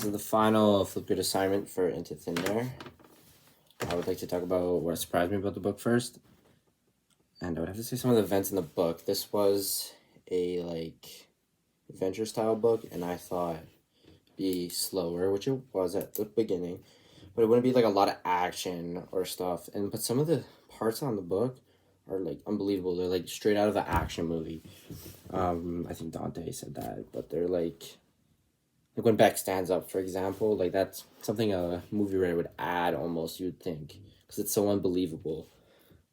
So the final Flipgrid assignment for Into Thin Air. I would like to talk about what surprised me about the book first. And I would have to say some of the events in the book. This was a adventure style book, and I thought it'd be slower, which it was at the beginning, but it wouldn't be like a lot of action or stuff. But some of the parts on the book are like unbelievable. They're like straight out of an action movie. I think Dante said that, but they're like when Beck stands up, for example, like that's something a movie writer would add almost, you'd think, because it's so unbelievable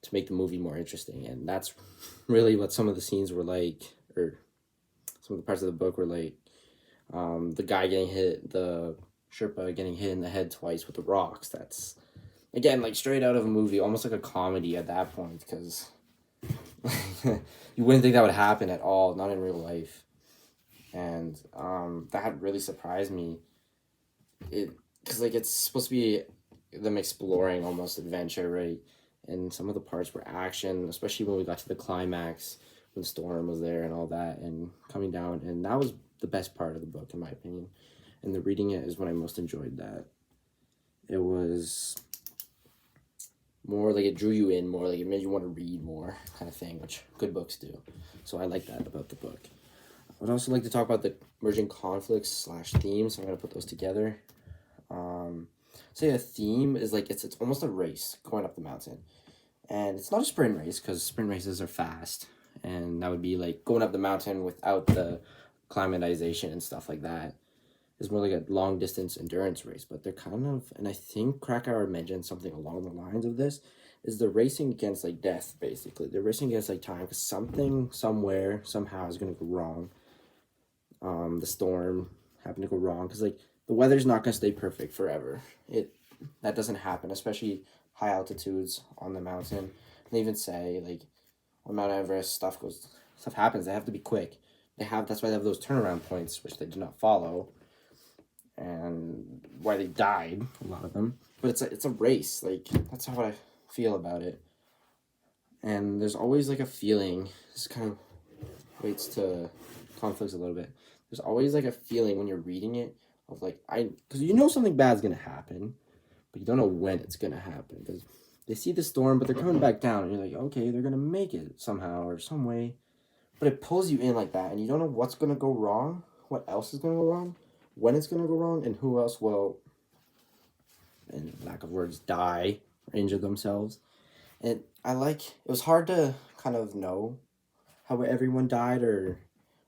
to make the movie more interesting. And that's really what some of the scenes were like, or some of the parts of the book were like. The guy getting hit, the Sherpa getting hit in the head twice with the rocks. That's, again, like straight out of a movie, almost like a comedy at that point, because you wouldn't think that would happen at all, not in real life. And that really surprised me. Because like it's supposed to be them exploring almost adventure, right? And some of the parts were action, especially when we got to the climax, when Storm was there and all that, and coming down. And that was the best part of the book, in my opinion. And the reading it is when I most enjoyed that. It was more like it drew you in more, like it made you want to read more kind of thing, which good books do. So I like that about the book. I would also like to talk about the emerging conflicts / themes. So I'm going to put those together. Say a theme is like it's almost a race going up the mountain. And it's not a sprint race, because sprint races are fast. And that would be like going up the mountain without the climatization and stuff like that. It's more like a long distance endurance race, but they're kind of, and I think Krakauer mentioned something along the lines of this, is they're racing against like death, basically. They're racing against like time, because something somewhere somehow is going to go wrong. The storm happened to go wrong, because like the weather's not going to stay perfect forever. That doesn't happen, especially high altitudes on the mountain. And they even say like on Mount Everest stuff happens. They have to be quick. That's why they have those turnaround points, which they did not follow, and why they died, a lot of them. But it's a race. Like that's how I feel about it. And there's always like a feeling. This kind of relates to conflicts a little bit. There's always like a feeling when you're reading it of like because you know something bad's gonna happen, but you don't know when it's gonna happen, because they see the storm, but they're coming back down, and you're like, okay, they're gonna make it somehow or some way. But it pulls you in like that, and you don't know what's going to go wrong, what else is going to go wrong, when it's going to go wrong, and who else will, in lack of words, die or injure themselves. And it was hard to kind of know how everyone died or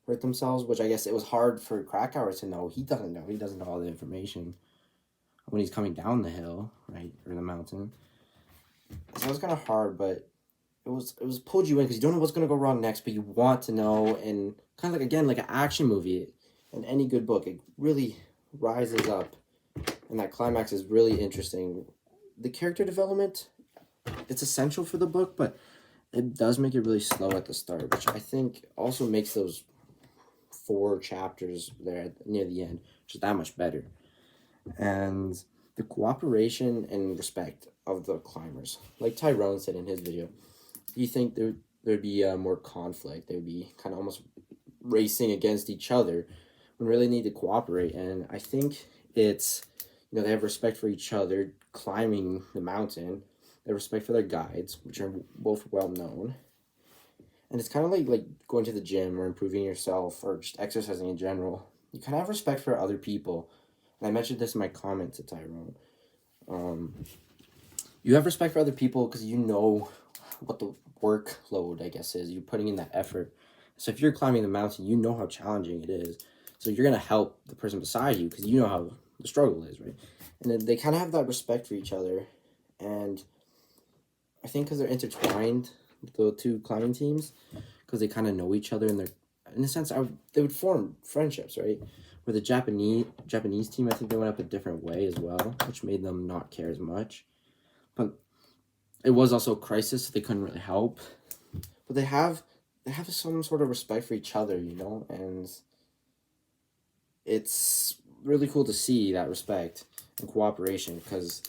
hurt themselves, which I guess it was hard for Krakauer to know. He doesn't know. He doesn't know all the information when he's coming down the hill, right, or the mountain. So it was kind of hard, but it was pulled you in, because you don't know what's going to go wrong next, but you want to know. And kind of like, again, like an action movie in any good book, it really rises up, and that climax is really interesting. The character development, it's essential for the book, but it does make it really slow at the start, which I think also makes those 4 chapters there near the end just that much better. And the cooperation and respect of the climbers, like Tyrone said in his video, you think there'd be more conflict. They would be kind of almost racing against each other when really need to cooperate. And I think it's, they have respect for each other climbing the mountain. They have respect for their guides, which are both well known. And it's kind of like going to the gym or improving yourself or just exercising in general. You kind of have respect for other people. And I mentioned this in my comment to Tyrone. You have respect for other people because you know what the workload, I guess, is. You're putting in that effort. So if you're climbing the mountain, you know how challenging it is. So you're going to help the person beside you because you know how the struggle is, right? And then they kind of have that respect for each other. And I think because they're intertwined, the 2 climbing teams, because they kind of know each other, and they're, in a sense, they would form friendships, right? Where the Japanese team, I think they went up a different way as well, which made them not care as much. But it was also a crisis, so they couldn't really help. But they have some sort of respect for each other, and it's really cool to see that respect and cooperation, because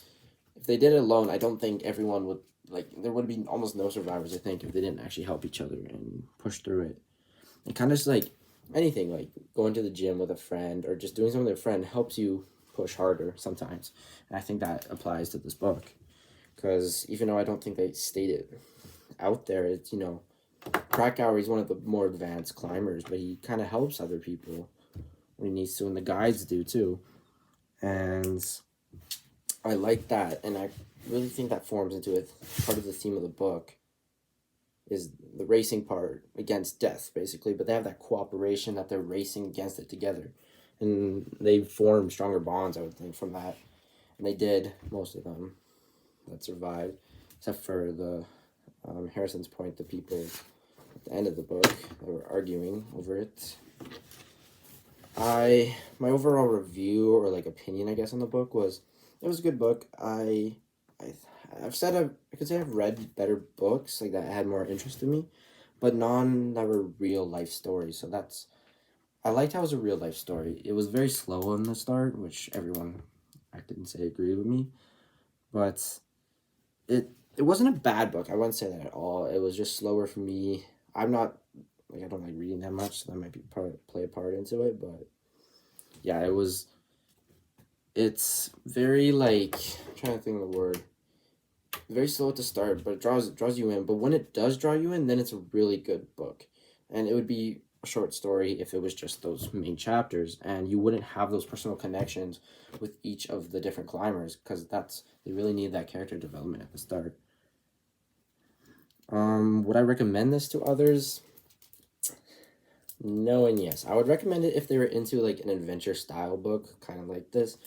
if they did it alone, I don't think everyone would, there would be almost no survivors, I think, if they didn't actually help each other and push through it. And kind of just anything, like going to the gym with a friend or just doing something with a friend helps you push harder sometimes. And I think that applies to this book. Because even though I don't think they state it out there, it's, you know, Krakauer, he's one of the more advanced climbers, but he kind of helps other people when he needs to, and the guides do too. And I like that, and I really think that forms into it. Part of the theme of the book is the racing part against death, basically, but they have that cooperation that they're racing against it together. And they form stronger bonds, I would think, from that. And they did, most of them that survived, except for the Harrison's Point, the people at the end of the book that were arguing over it. My overall review, or like opinion, I guess, on the book was, it was a good book. I could say I've read better books like that had more interest in me, but none that were real life stories. So I liked how it was a real life story. It was very slow in the start, which everyone, I didn't say agreed with me, but it wasn't a bad book. I wouldn't say that at all. It was just slower for me. I don't like reading that much, so that might play a part into it, but yeah, it's very, like, I'm trying to think of the word, very slow at the start, but it draws you in. But when it does draw you in, then it's a really good book. And it would be a short story if it was just those main chapters, and you wouldn't have those personal connections with each of the different climbers, because they really need that character development at the start. Would I recommend this to others? No and yes. I would recommend it if they were into like an adventure style book, kind of like this,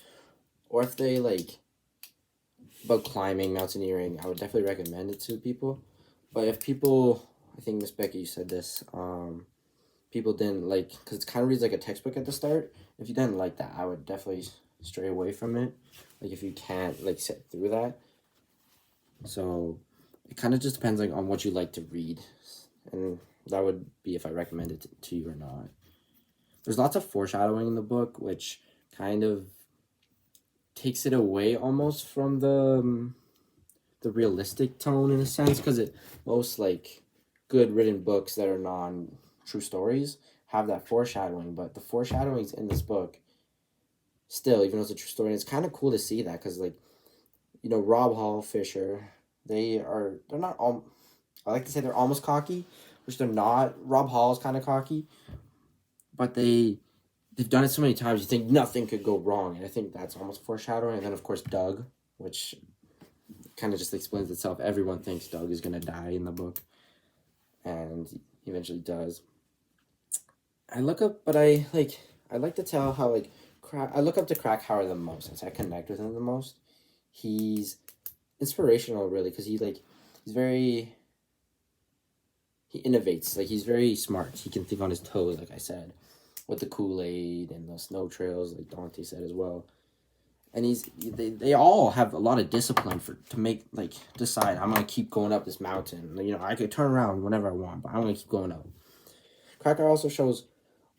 or if they like about climbing, mountaineering. I would definitely recommend it to people. But if people, I think Miss Becky, you said this, people didn't like, because it kind of reads like a textbook at the start. If you didn't like that, I would definitely stray away from it. Like if you can't like sit through that. So it kind of just depends like on what you like to read, and that would be if I recommend it to you or not. There's lots of foreshadowing in the book, which kind of takes it away almost from the realistic tone in a sense, because most like good written books that are non-true stories have that foreshadowing, but the foreshadowings in this book still, even though it's a true story, it's kind of cool to see that, because like, you know, Rob Hall, Fisher, they're not all, I like to say they're almost cocky, which they're not. Rob Hall is kind of cocky, but they've done it so many times, you think nothing could go wrong, and I think that's almost foreshadowing. And then of course Doug, which kind of just explains itself. Everyone thinks Doug is gonna die in the book, and he eventually does. I like to tell how like I look up to Krakauer the most, since I connect with him the most. He's inspirational, really, because he's very, he innovates. Like, he's very smart. He can think on his toes, like I said, with the Kool-Aid and the snow trails, like Dante said as well. And they all have a lot of discipline to decide, I'm gonna keep going up this mountain. You know, I could turn around whenever I want, but I'm gonna keep going up. Krakauer also shows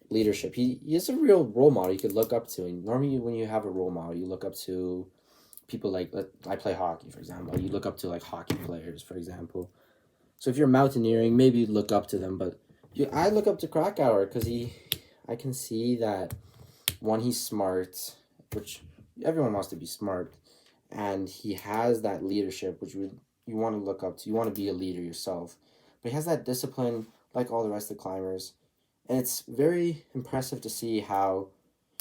leadership. He is a real role model you could look up to. And normally when you have a role model, you look up to people like, I play hockey, for example. You look up to like hockey players, for example. So if you're mountaineering, maybe you look up to them. But I look up to Krakauer because I can see that, one, he's smart, which everyone wants to be smart, and he has that leadership, which you want to look up to. You want to be a leader yourself. But he has that discipline like all the rest of the climbers. And it's very impressive to see how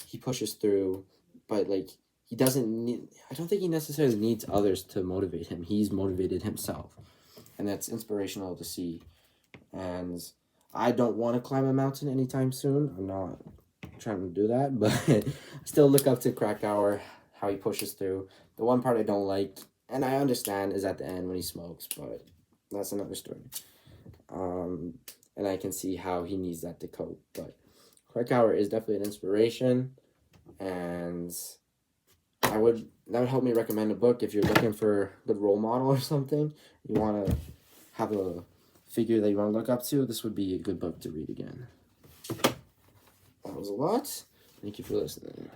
he pushes through, but like, he doesn't need, I don't think he necessarily needs others to motivate him. He's motivated himself. And that's inspirational to see. And I don't want to climb a mountain anytime soon. I'm not trying to do that, but I still look up to Krakauer, how he pushes through. The one part I don't like, and I understand, is at the end when he smokes, but that's another story. And I can see how he needs that to cope. But Krakauer is definitely an inspiration, and that would help me recommend a book if you're looking for a good role model or something. You want to have a figure that you want to look up to. This would be a good book to read again. That was a lot. Thank you for listening.